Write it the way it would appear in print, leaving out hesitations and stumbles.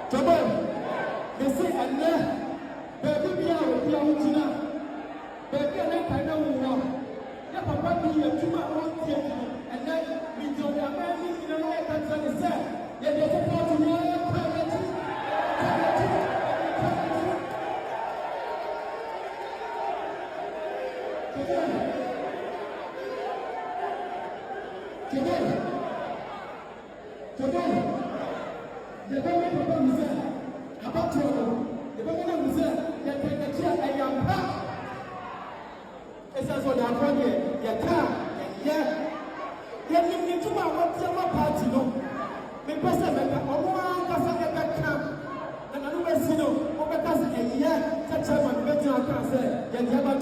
Jobo, they say, and then, baby, we are with your China. Baby, and then I know one. Yeah, Papa, you are too much on theater. And then we don't have any in the night and say, yeah, there's a part of your private. Today, the government of Musa, about the government of Musa, that can achieve a young pack. It's as well as your car, yeah. You need to know what your party know. The person that one doesn't get that camp, and another sinner, over doesn't a year, such a one better can say, and you have a